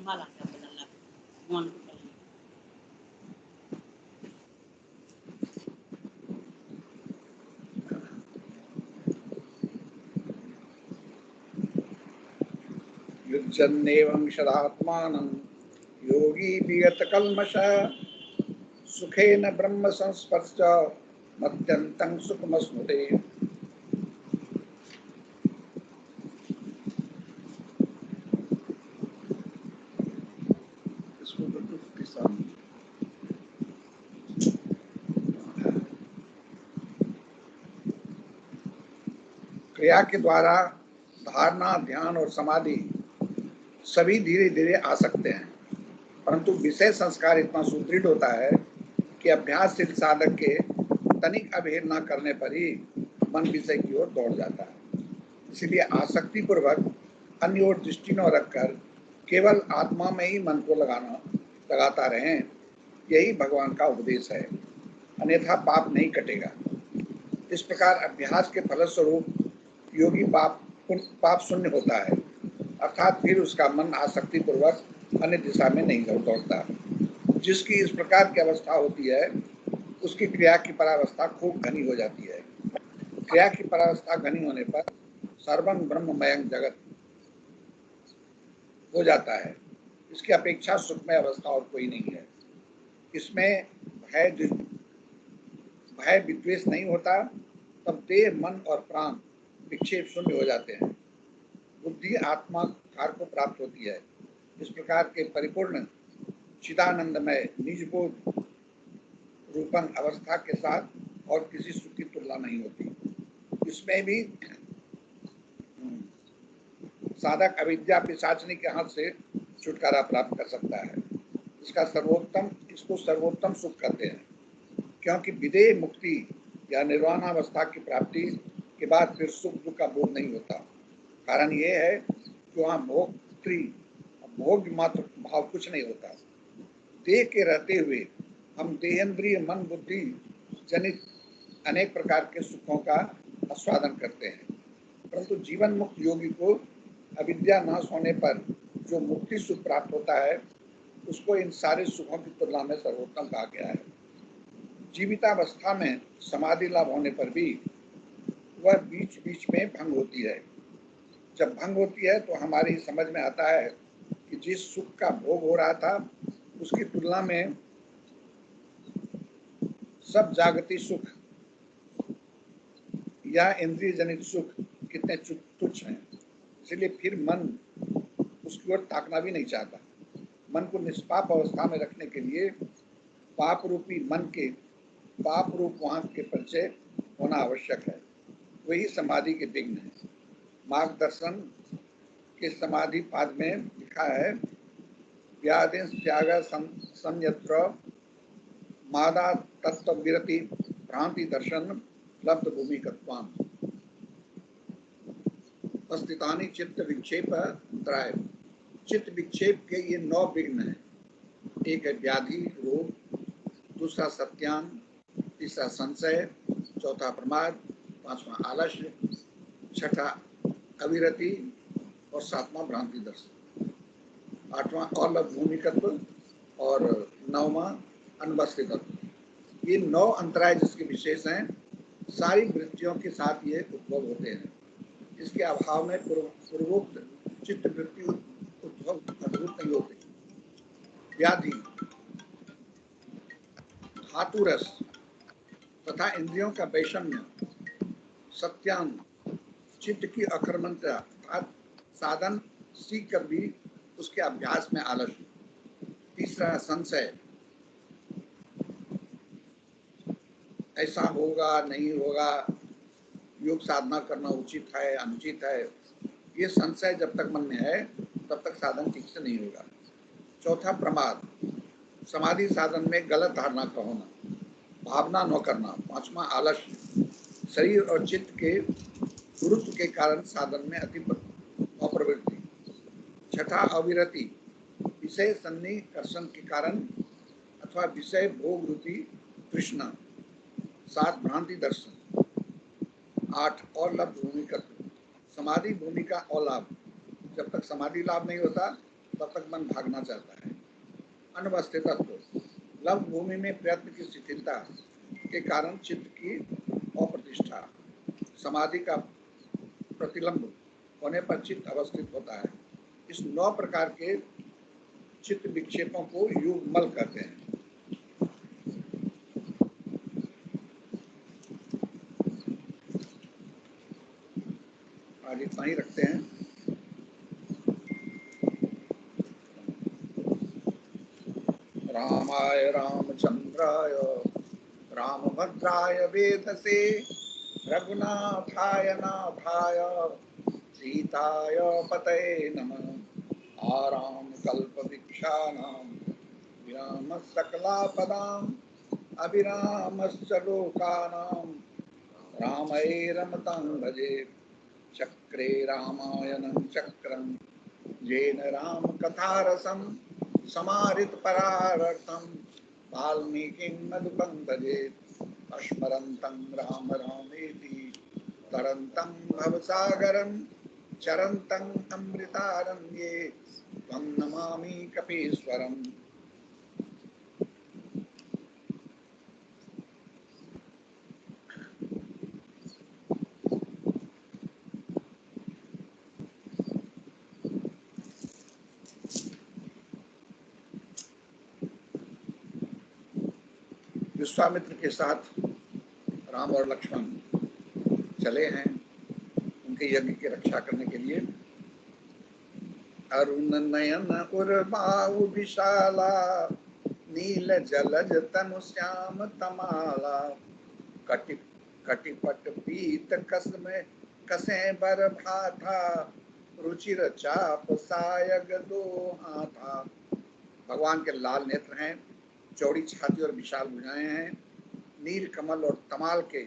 कमाल आता है बदलना भगवान को करने। युज्यन्नेवं शरात्मानं योगी विगत कल्मषः सुखेन ब्रह्म संस्पर्श मत्यन्तं सुखमश्नुते। क्रिया के द्वारा धारणा, ध्यान और समाधि सभी धीरे धीरे आ सकते हैं, परंतु विषय संस्कार इतना सुदृढ़ होता है कि अभ्यासशील साधक के तनिक अवहेलना करने पर ही मन विषय की ओर दौड़ जाता है। इसलिए आसक्ति पूर्वक अन्य ओर दृष्टि न रखकर केवल आत्मा में ही मन को लगाता रहें, यही भगवान का उपदेश है, अन्यथा पाप नहीं कटेगा। इस प्रकार अभ्यास के फलस्वरूप योगी पाप शून्य होता है, अर्थात फिर उसका मन आसक्ति पूर्वक अन्य दिशा में नहीं दौड़ता। जिसकी इस प्रकार की अवस्था होती है उसकी क्रिया की परावस्था खूब घनी हो जाती है। क्रिया की परावस्था घनी होने पर सर्वं ब्रह्ममयं जगत हो जाता है। इसकी अपेक्षा सुखमय अवस्था और कोई नहीं है। इसमें भय विद्वेष नहीं होता, तब देह, मन और प्राण विक्षेप शून्य हो जाते हैं। बुद्धि आत्मा कार को प्राप्त होती है। इस प्रकार के परिपूर्ण चिदानंदमय निजबोध रूपन अवस्था के साथ और किसी सुख की तुलना नहीं होती। इसमें भी साधक अविद्या पिशाचनी के हाथ से छुटकारा प्राप्त कर सकता है। इसको सर्वोत्तम सुख कहते हैं, क्योंकि विदेह मुक्ति या निर्वाणावस्था की प्राप्ति के बाद फिर सुख दुख का बोध नहीं होता। कारण यह है कि वहाँ भोग मात्र भाव कुछ नहीं होता। देह के रहते हुए हम देहेंद्रिय मन बुद्धि जनित अनेक प्रकार के सुखों का आस्वादन करते हैं, परंतु जीवन मुक्त योगी को अविद्या नाश होने पर जो मुक्ति सुख प्राप्त होता है उसको इन सारे सुखों की तुलना में सर्वोत्तम कहा गया है। जीवितावस्था में समाधि लाभ होने पर भी वह बीच बीच में भंग होती है। जब भंग होती है तो हमारी समझ में आता है कि जिस सुख का भोग हो रहा था उसकी तुलना में सब जागतिक सुख या इंद्रिय जनित सुख कितने तुच्छ हैं। इसलिए फिर मन उसकी ओर ताकना भी नहीं चाहता। मन को निष्पाप अवस्था में रखने के लिए पाप रूपी मन के पाप रूप वाहन के परिचय होना आवश्यक है। वही समाधि के विघ्न है। मार्गदर्शन के समाधि पाद में लिखा है, व्यादेश त्याग संयत्र मादा तत्व विरति भ्रांति दर्शन लब्ध भूमि कत्वान उपस्थितानि चित्त विक्षेप त्रय। चित्त विक्षेप के ये 9 विघ्न हैं। एक है व्याधि रोग, दूसरा सत्यान, तीसरा संशय, चौथा प्रमाद, पांचवा आलस्य, छठा अविरति और सातवां भ्रांति दर्शन, आठवां औलभ भूमिकत्व और नौवां अनवस्थितत्व। ये 9 अंतराय जिसके विशेष हैं, सारी वृत्तियों के साथ ये उद्भव होते हैं। इसके अभाव में पूर्वोक्त चित्त वृत्ति उद्भव अद्भुत नहीं होते। व्याधि, धातुरस तथा इंद्रियों का वैषम्य, सत्यान, चित्त की अकर्मण्यता अर्थात साधन सीख कर भी उसके अभ्यास में आलस्य। तीसरा संशय, ऐसा होगा नहीं होगा, योग साधना करना उचित है अनुचित है, ये संशय जब तक मन में है तब तक साधन ठीक से नहीं होगा। चौथा प्रमाद, समाधि साधन में गलत धारणा का होना, भावना न करना। पांचवा आलस्य, शरीर और चित्त के गुरुत्व के कारण साधन में अति अप्रवृत्ति। छठा अविरति, विषय सन्निकर्षण के कारण अथवा विषय भोग रूपी तृष्णा। 7 भ्रांति दर्शन। 8 और लब्ध भूमिकत्व, समाधि भूमि का अलाभ। जब तक समाधि लाभ नहीं होता तब तक मन भागना चाहता है। अनवस्थितत्व, लव भूमि में प्रयत्न की शिथिलता के कारण चित्त की अप्रतिष्ठा, समाधि का प्रतिलंब होने पर चित्त अवस्थित होता है। इस 9 प्रकार के चित्त विक्षेपों को युगमल कहते हैं। आज इतना ही रखते हैं। रामाय रामचंद्राय रामभद्राय वेदसे रघुनाथाय नाथाय सीताय पतये नमः। आराम कल्पवृक्षाणां विराम सकलापदाम् अभिरामश्च लोकानां रामये रमतां भजे। चक्रे रामायणं चक्रं येन रामकथारसं समाहृत परार्थं वाल्मीकिं मधुपं भजे। स्मरन्तं राम रामेति तरन्तं भवसागरं चरन्तं अमृतारण्ये त्वं नमामि कपीश्वरम्। विश्वामित्र के साथ राम और लक्ष्मण चले हैं उनके यज्ञ की रक्षा करने के लिए। अरुण नयन उर्बाहु विशाला नील जलज तनु श्याम तमाला कटिपट पीत कसमे कसे बर भाथा रुचिर चाप सायग दो हाथा। भगवान के लाल नेत्र हैं, चौड़ी छाती और विशाल भुजाएं हैं, नील कमल और तमाल के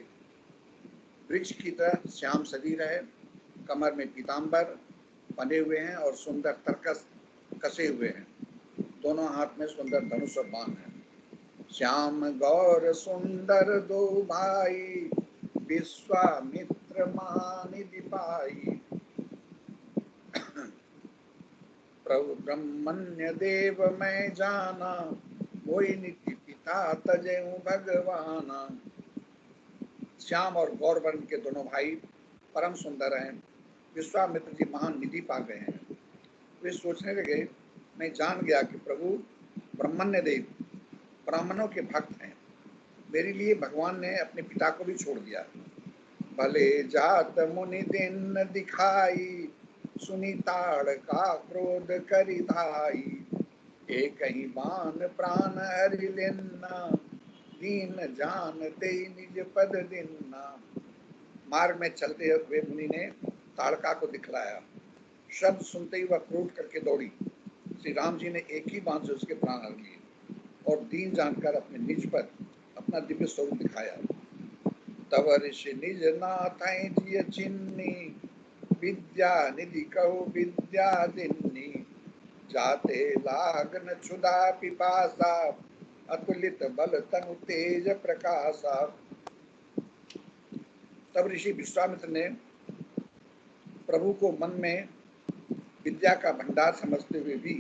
वृक्ष की तरह श्याम शरीर है, कमर में पीताम्बर बने हुए हैं और सुंदर तरकस कसे हुए हैं, दोनों हाथ में सुंदर धनुष और बाण है। श्याम गौर सुंदर दो भाई विश्वामित्र महानिधि पाई। प्रभु ब्रह्मण्य देव मैं जाना वही नित्य पिता तजयु भगवाना। श्याम और गौर वर्ण के दोनों भाई परम सुंदर हैं। विश्वामित्र जी महान निधि पा गए हैं। वे सोचने लगे, मैं जान गया कि प्रभु ब्रह्मण्य देव ब्राह्मणों के भक्त हैं। मेरे लिए भगवान ने अपने पिता को भी छोड़ दिया। भले जात मुनि दिन दिखाई सुनी ताड़ का क्रोध करि धाई। एक ही बान प्राण हरि लेना दीन जानते निज पद दिन्ना। मार्ग में चलते हुए मुनि ने ताड़का को दिखलाया। शब्द सुनते ही वह क्रोध करके दौड़ी। श्री राम जी ने एक ही बाण से उसके प्राण हर लिए और दीन जानकर अपने निज पर अपना दिव्य स्वरूप दिखाया। तब ऋषि निज नाथ जिय चिन्नी विद्या निधि कहो विद्या दिन्नी। जाते लागन क्षुधा पिपासा अतुलित बल तनु तेज प्रकाशा। तब ऋषि विश्वामित्र ने प्रभु को मन में विद्या का भंडार समझते हुए भी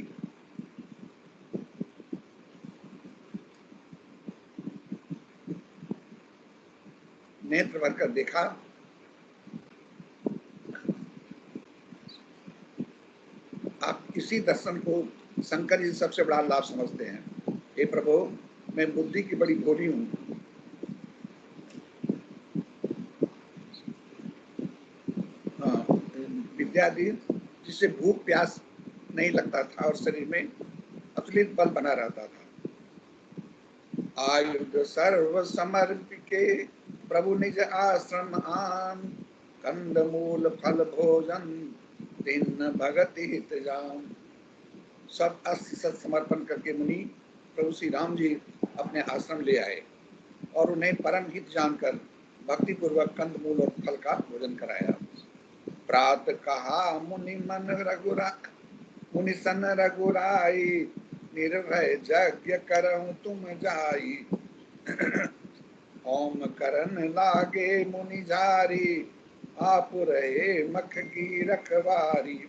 नेत्र भरकर देखा। आप इसी दर्शन को शंकर जी सबसे बड़ा लाभ समझते हैं। हे प्रभु, मैं बुद्धि की बड़ी भोली हूँ। विद्या दी जिससे भूख प्यास नहीं लगता था और शरीर में अतुलित बल बना रहता था। आयुध सर्व समर्पिके प्रभु निज आश्रम आन। कंद मूल फल भोजन तीन भगति हित जान। सब अस्त्र समर्पण करके मुनि प्रभु श्री राम जी अपने आश्रम ले आए और उन्हें परम हित जानकर भक्ति पूर्वक कंद मूल और फल का भोजन कराया। प्रात कहा मुनि मन रघुरा मुनि सन रघुराई। निर्भय यज्ञ करहु तुम जाई। ओम करन लागे मुनि झारी आप रहे मख की रखवारी।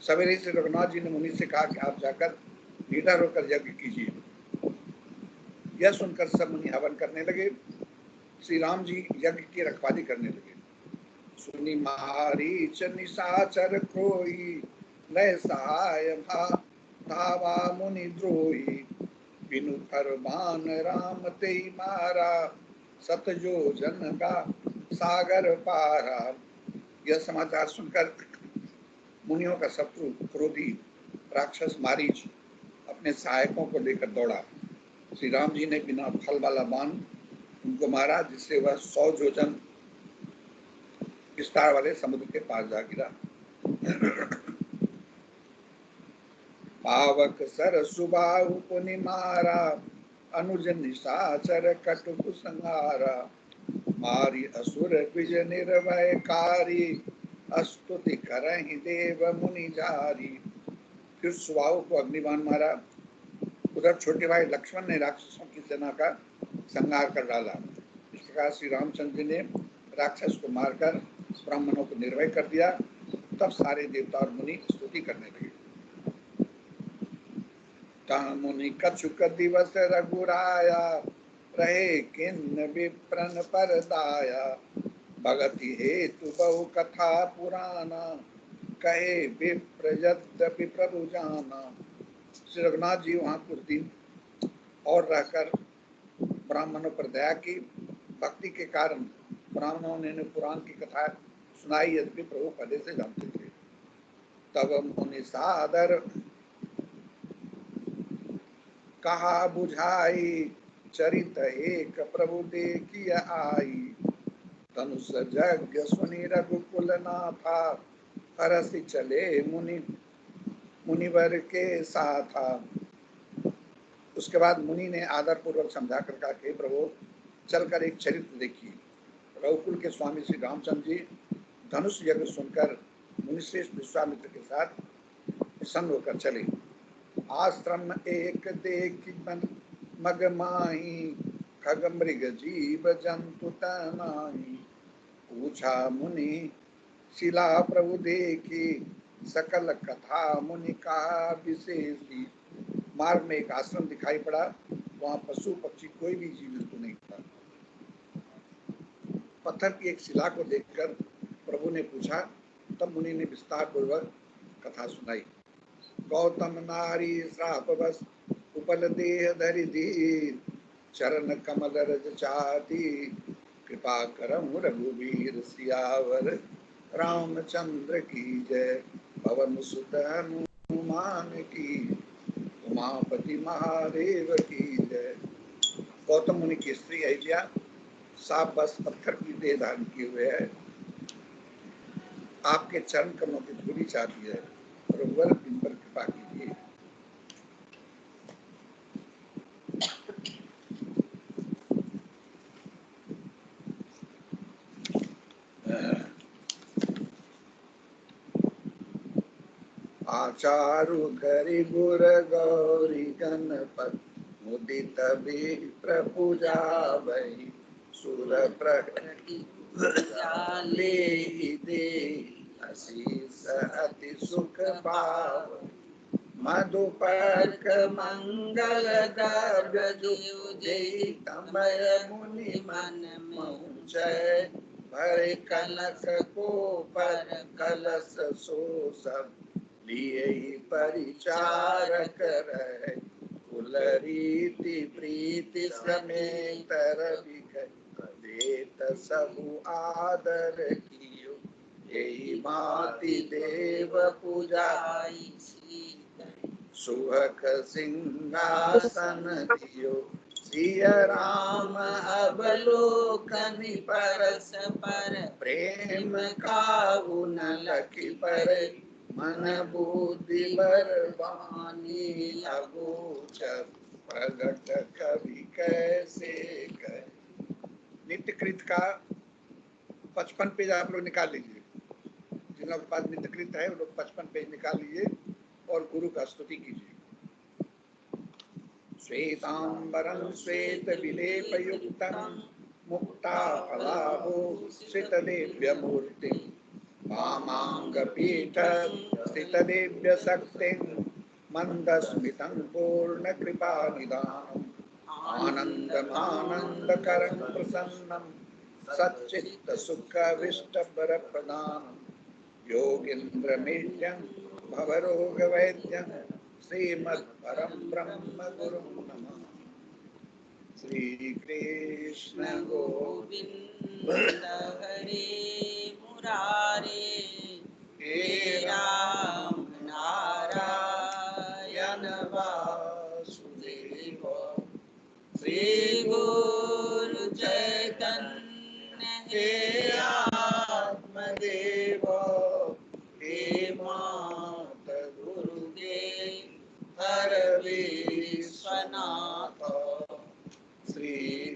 सवेरे से रघुनाथ जी ने मुनि से कहा कि आप जाकर निडर होकर यज्ञ कीजिए। यह सुनकर सब मुनि हवन करने लगे। श्री राम जी यज्ञ की रखवाली करने लगे। सुनि मारीच निशाचर कोई, लय सहाय धावा मुनि द्रोही, बिनु फरमान राम ते मारा, सतजो जन का सागर पारा। यह समाचार सुनकर मुनियों का शत्रु क्रोधी राक्षस मारीच अपने सहायकों को लेकर दौड़ा। श्री राम जी ने बिना फल वाला बाण उनको मारा, जिससे वह 100 योजन विस्तार वाले समुद्र के पास जा गिरा। पावक सर सुबाहु पुनि मारा, अनुज निशाचर कटु संहारा, मारी असुर द्विज निर्भयकारी, स्तुति करहि देव मुनि जारी। फिर सुबाहु को अग्निबाण मारा। उधर छोटे भाई लक्ष्मण ने राक्षसों की सेना का संहार कर डाला। इस प्रकार श्री रामचंद्र जी ने राक्षस को मारकर ब्राह्मणों को निर्भय कर दिया। तब सारे देवता और मुनि स्तुति करने लगे। तहाँ मुनि कछुक दिवस रघुराया, रहे किन्न विप्रन पर दाया, भगति हेतु बहु कथा पुराना, कहे विप्र यद्यपि प्रभु जाना। श्री रघुनाथ जी वहाँ कुछ दिन और रहकर ब्राह्मणों पर दया की। भक्ति के कारण ब्राह्मणों ने पुराण की कथा सुनाई, यद्यपि प्रभु पहले से जानते थे। तब मुनि सादर कहा बुझाई, चरित एक प्रभु देखिय आई, धनुष यज्ञ सुनि रघुकुल नाथा, हरसि चले मुनिवर के साथा। उसके बाद मुनि ने आदर पूर्वक समझा कर कहा कि प्रभु चलकर एक चरित्र देखिए। रघुकुल के स्वामी श्री रामचंद्र जी धनुष यज्ञ सुनकर मुनिश्रेष्ठ विश्वामित्र के साथ प्रसन्न होकर चले। आश्रम एक देख मग माही, खग मृग जीव जंतु तनाही, पूछा मुनि शिला प्रभु देखी, सकल कथा मुनि का विशेषी। मार्ग में एक आश्रम दिखाई पड़ा, वहाँ पशु पक्षी कोई भी जीव जंतु नहीं था। पत्थर की एक शिला को देखकर प्रभु ने पूछा। तब मुनि ने विस्तार पूर्वक कथा सुनाई। गौतम नारी श्राप बस उपल देह धरि धीर, चरण कमल रज चाती, कृपा करहु रघुवीर सियावर रामचंद्र की जय। पवन सुत हनुमान की, उमापति महादेव की जय। गौतम मुनि की स्त्री अहिल्या साप बस पत्थर की देह धारण किए हुए है, आपके चरण कमलों की धूली चाहती है, रघुवर इन पर कृपा कीजिए। आचारु करि गुर गौरी गणपत, मुदित विप्र पूजावै, सुर प्रकृति ले दे, असीस अति सुख पाव। मधुपर्क मंगल द्रव्य देहि, तमय मुनि मन महुचय, भरे कनक को पर कलश सो सब, लिए परिचारक रहे, कुल रीति प्रीति समेत रविक, देत सबु आदर कियो, यही भांति देव पूजाई, सुहक सिंहासन दियो, सिया राम अवलोकनि परस पर, प्रेम काहु न लखि परै, मन बुद्धि बरबानी अगोचर, प्रगट कवि कैसे कहे। नित्य कृत का 55 पेज आप लोग निकाल लीजिए। जिन लोगों के पास नित्य कृत है वो लोग 55 पेज निकाल लीजिए और गुरु का स्तुति कीजिए। श्वेतांबरं श्वेत विलेपयुक्तं, मुक्ता फलाभो श्रितदेव्य मूर्ति, वामाङ्गपीठ स्थितदिव्य शक्तिं मन्दस्मितं पूर्णकृपानिधानम् आनन्दमानन्दकरं प्रसन्नं सच्चित्तसुखाभीष्टवरप्रदानं योगीन्द्रमीड्यं भवरोगवैद्यं श्रीमत्परं ब्रह्मगुरुं नमः। श्रीकृष्ण गोविन्द हरे मुरारे हे राम नारायण वासुदेव श्री गुरु चैतन्य हे आत्मदेव हे मात गुरुदेव हर विश्वनाथ श्री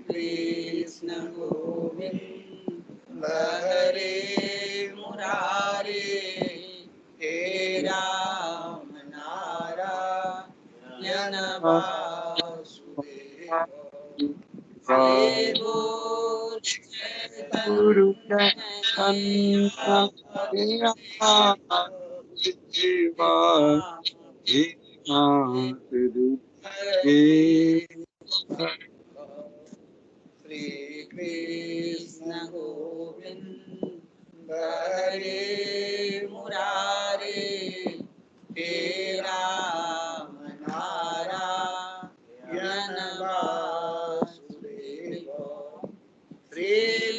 कृष्ण गोविंद हरे मुरारे हे राम नारायण वासुदेव श्री गुरु Guru चैतन्य Deva Hema श्री कृष्ण गोविंद हरे मुरारे हे राम नारायण वासुदेव श्री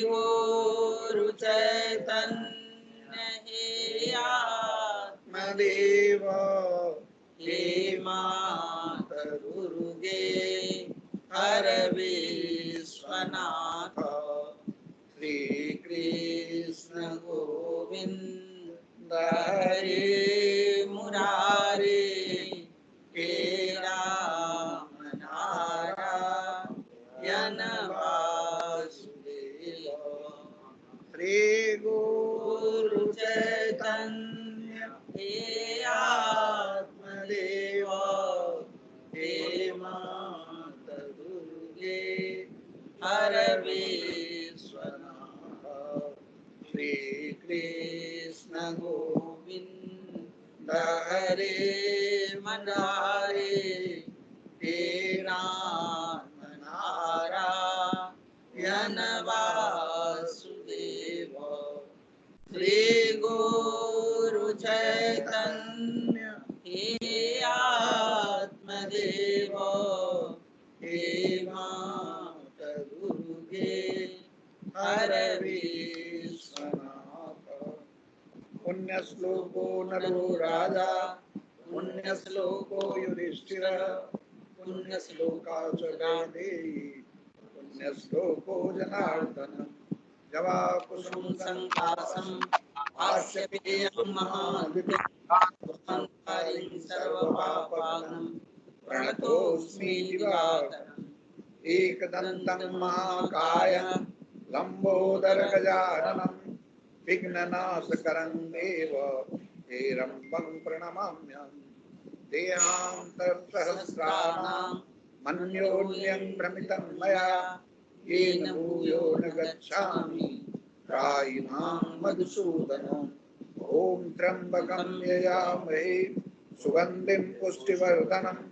गुरु चैतन्य हे आत्मदेव हे मात गुरुदेव हर विश्वनाथ श्री कृष्ण गोविंद हरे मुरारे हे राम नारायण वासुदेव श्री गुरु चैतन्य हे आत्मदेव हे मात गुरुदेव हर विश्वनाथ श्री कृष्ण गोविंद हरे मुरारे हे राम नारायण वासुदेव श्री गुरु चैतन्य हे आत्मदेव हे मात गुरुदेव हर विश्वनाथ पुण्य श्लोको नरो राजा पुण्य श्लोको युधिष्ठिर पुण्य श्लोका च वैदेही पुण्य श्लोको जनार्दन जवा कुसुम संकासम आस्यपेयं महाविद्यां सर्वपापानं प्रणतोऽस्मि दिवाकरम् एकदन्तं महाकाय लंबोदर गजाननं विघ्ननाशकरं देव हेरम्बं प्रणमाम्यहम् देहान्तरसहस्राणां मन्योन्यं भ्रमितं मया येन भूयो न गच्छामि त्रायिमां मधुसूदनम् ॐ त्र्यम्बकं यजामहे सुगन्धिं पुष्टिवर्धनम्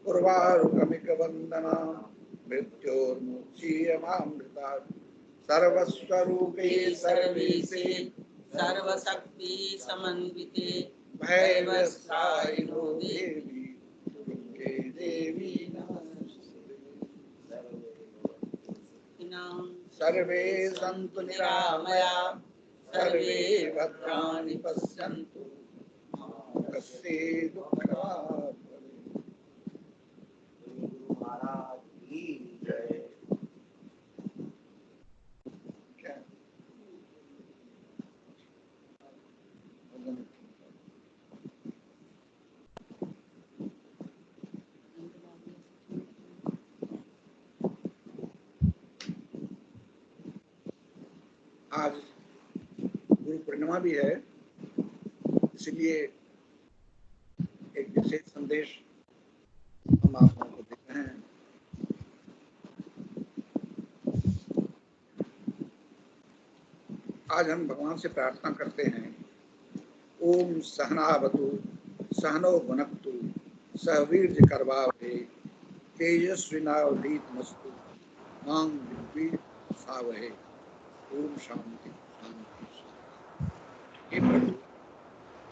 उर्वारुकमिकवन्दनां मृत्योर्मुक्षीयमामृतात् सर्वस्वरूपे सर्वेशे सर्वशक्ति समन्विते भैरवस्तारिणो देवी दुर्गे देवी सर्वे सन्तु निरामया सर्वे भद्राणि पश्यन्तु मा कश्चित् दुःखभाग् भवेत्। महाराज की जय। आज गुरु पूर्णिमा भी है, इसलिए एक विशेष संदेश हम आप लोगों को दे रहे हैं। आज हम भगवान से प्रार्थना करते हैं ओम सहनावतु सहनो भुनक्तु सह वीर्य करवावहै तेजस्विनावधीतमस्तु मां विद्विषावहै। ओम शांति शांति शांति। हे प्रभु,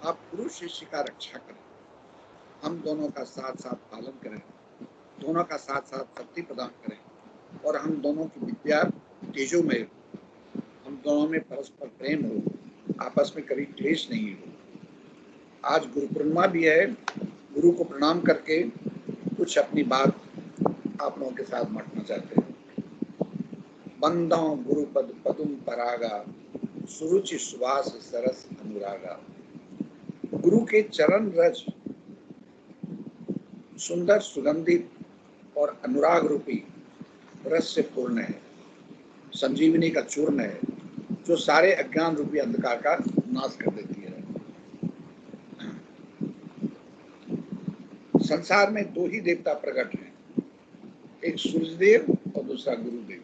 आप गुरु शिष्य का रक्षा करें, हम दोनों का साथ साथ पालन करें, दोनों का साथ साथ शक्ति प्रदान करें और हम दोनों की विद्या तेजोमय हो, हम दोनों में परस्पर प्रेम हो, आपस में कभी क्लेश नहीं हो। आज गुरु पूर्णिमा भी है, गुरु को प्रणाम करके कुछ अपनी बात आप लोगों के साथ बांटना चाहते हैं। बंदो गुरु पद पदुम परागा सुरुचि सुवास सरस अनुरागा। गुरु के चरण रज सुंदर सुगंधित और अनुराग रूपी रस से पूर्ण है, संजीवनी का चूर्ण है, जो सारे अज्ञान रूपी अंधकार का नाश कर देती है। संसार में दो ही देवता प्रकट हैं, एक सूर्यदेव और दूसरा गुरुदेव।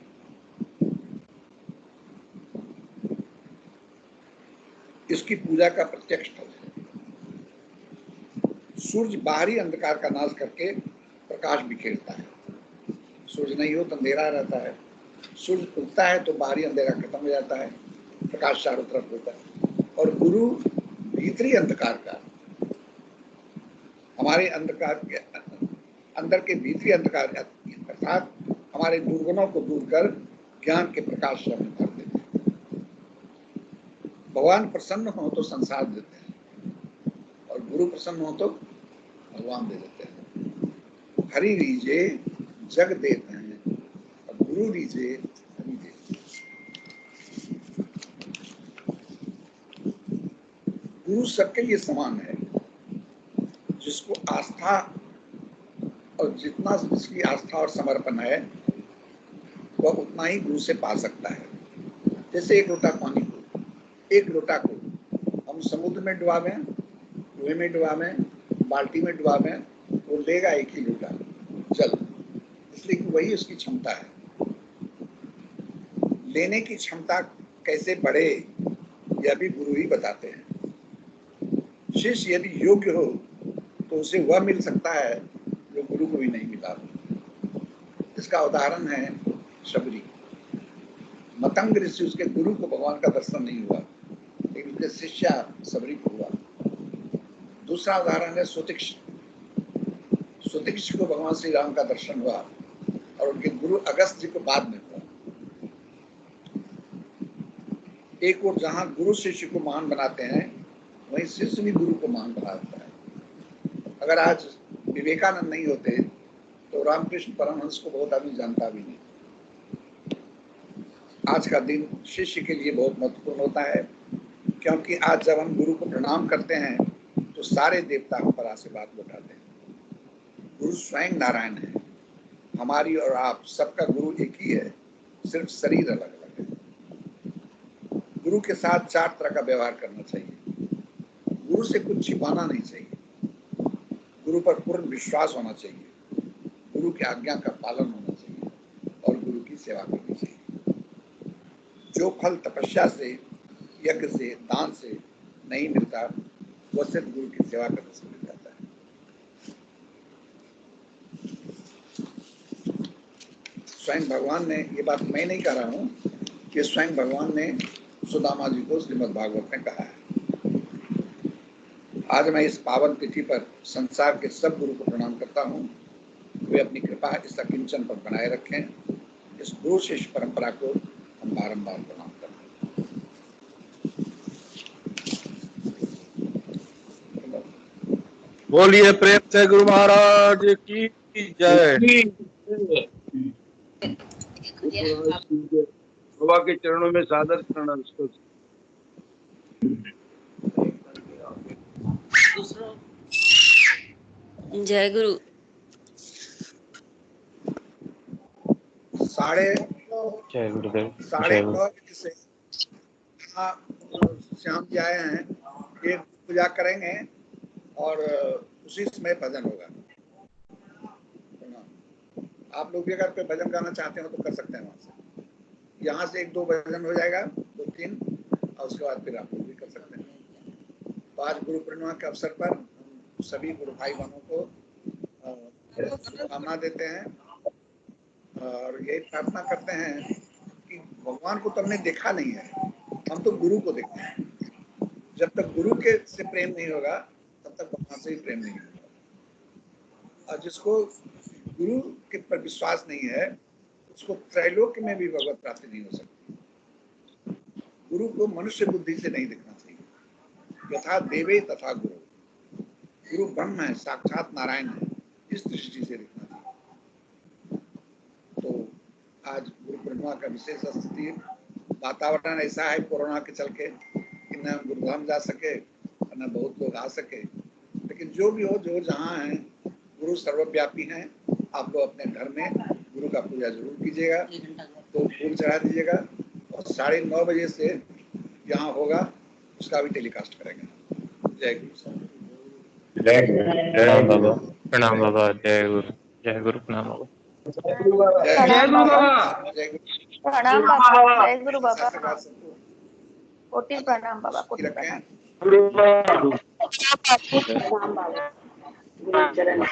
इसकी पूजा का प्रत्यक्ष फल है। सूर्य बाहरी अंधकार का नाश करके प्रकाश बिखेरता है। सूर्य नहीं हो तो अंधेरा रहता है, सूर्य उगता है तो बाहरी अंधेरा खत्म हो जाता है, प्रकाश चारों तरफ होता है। और गुरु भीतरी अंधकार का, हमारे अंधकार के अंदर के भीतरी अंधकार अर्थात हमारे दुर्गुणों को दूर कर ज्ञान के प्रकाश से हमें भर देते हैं। भगवान प्रसन्न हो तो संसार देते हैं और गुरु प्रसन्न हो तो भगवान दे देते हैं। हरि रीजे जग देते हैं और गुरु रीजे हरि देते हैं। गुरु सबके लिए समान है। जिसको आस्था और जितना जिसकी आस्था और समर्पण है वह उतना ही गुरु से पा सकता है। जैसे एक लोटा पानी को, एक लोटा को हम समुद्र में डुबावें, कुएं में डुबावें, बाल्टी में डुबावें, वो लेगा एक ही लोटा जल, इसलिए कि वही उसकी क्षमता है। लेने की क्षमता कैसे बढ़े यह भी गुरु ही बताते हैं। शिष्य यदि योग्य हो तो उसे वह मिल सकता है जो गुरु को भी नहीं मिला। इसका उदाहरण है शबरी। मतंग ऋषि, उसके गुरु को भगवान का दर्शन नहीं हुआ, लेकिन उसके शिष्य शबरी को हुआ। दूसरा उदाहरण है सुतिक्ष। सुतिक्ष को भगवान श्री राम का दर्शन हुआ और उनके गुरु अगस्त जी को बाद में हुआ। एक और जहां गुरु शिष्य को महान बनाते हैं, वहीं शिष्य भी गुरु को महान बनाता है। अगर आज विवेकानंद नहीं होते तो रामकृष्ण परमहंस को बहुत आदमी जानता भी नहीं। आज का दिन शिष्य के लिए बहुत महत्वपूर्ण होता है, क्योंकि आज जब हम गुरु को प्रणाम करते हैं तो सारे देवता हम पर आशीर्वाद लौटाते हैं। गुरु स्वयं नारायण है। हमारी और आप सबका गुरु एक ही है, सिर्फ शरीर अलग अलग है। गुरु के साथ चार तरह का व्यवहार करना चाहिए। गुरु से कुछ छिपाना नहीं चाहिए, गुरु पर पूर्ण विश्वास होना चाहिए, गुरु की आज्ञा का पालन होना चाहिए और गुरु की सेवा करनी चाहिए। जो फल तपस्या से, यज्ञ से, दान से नहीं मिलता, वह सिर्फ गुरु की सेवा करने से मिल जाता है। स्वयं भगवान ने, ये बात मैं नहीं कह रहा हूं, कि स्वयं भगवान ने सुदामा जी को श्रीमद् भागवत में कहा है। आज मैं इस पावन तिथि पर संसार के सब गुरु को प्रणाम करता हूँ। वे अपनी कृपा इस अकिंचन पर बनाए रखें। इस गुरु शिष्य परंपरा को हम बारंबार प्रणाम करते हैं। बोलिए प्रेम से गुरु महाराज की जय। बाबा के चरणों में सादर प्रणाम। जय गुरु। साढ़े जय गुरुदेव। साढ़े 9 बजे से यहाँ श्याम जी आए हैं, ये पूजा करेंगे और उसी समय भजन होगा। आप लोग भी अगर कोई भजन गाना चाहते हो तो कर सकते हैं वहां से। यहाँ से 1-2 भजन हो जाएगा, 2-3, और उसके बाद फिर आप लोग भी कर सकते हैं। तो आज गुरु पूर्णिमा के अवसर पर हम सभी गुरु भाई बहनों को शुभकामना देते हैं और यही प्रार्थना करते हैं कि भगवान को तो हमने देखा नहीं है, हम तो गुरु को देखते हैं। जब तक गुरु के से प्रेम नहीं होगा तब तक भगवान से भी प्रेम नहीं होगा। और जिसको गुरु के पर विश्वास नहीं है उसको त्रैलोक्य में भी भगवत प्राप्ति नहीं हो सकती। गुरु को मनुष्य बुद्धि से नहीं देखना चाहिए। यथा देवे तथा गुरु, गुरु ब्रह्म है, साक्षात नारायण है, इस दृष्टि से देखना चाहिए। तो आज गुरु पूर्णिमा का विशेष स्थिति, वातावरण ऐसा है कोरोना के चलके कि न गुरुधाम जा सके और न बहुत लोग आ सके, लेकिन जो भी हो, जो जहाँ है, गुरु सर्वव्यापी हैं। आप लोग अपने घर में गुरु का पूजा जरूर कीजिएगा, तो फूल चढ़ा दीजिएगा और 9:30 बजे से यहाँ होगा, उसका भी टेलीकास्ट करेंगे। जय गुरु। प्रणाम बाबा, प्रणाम बाबा, जय गुरु, जय गुरु, प्रणाम बाबा, जय गुरु बाबा, जय गुरु, प्रणाम बाबा, जय गुरु बाबा, आशीर्वाद सबको कोटि प्रणाम बाबा, कोटि रखें। प्रणाम बाबा, गुरु चरण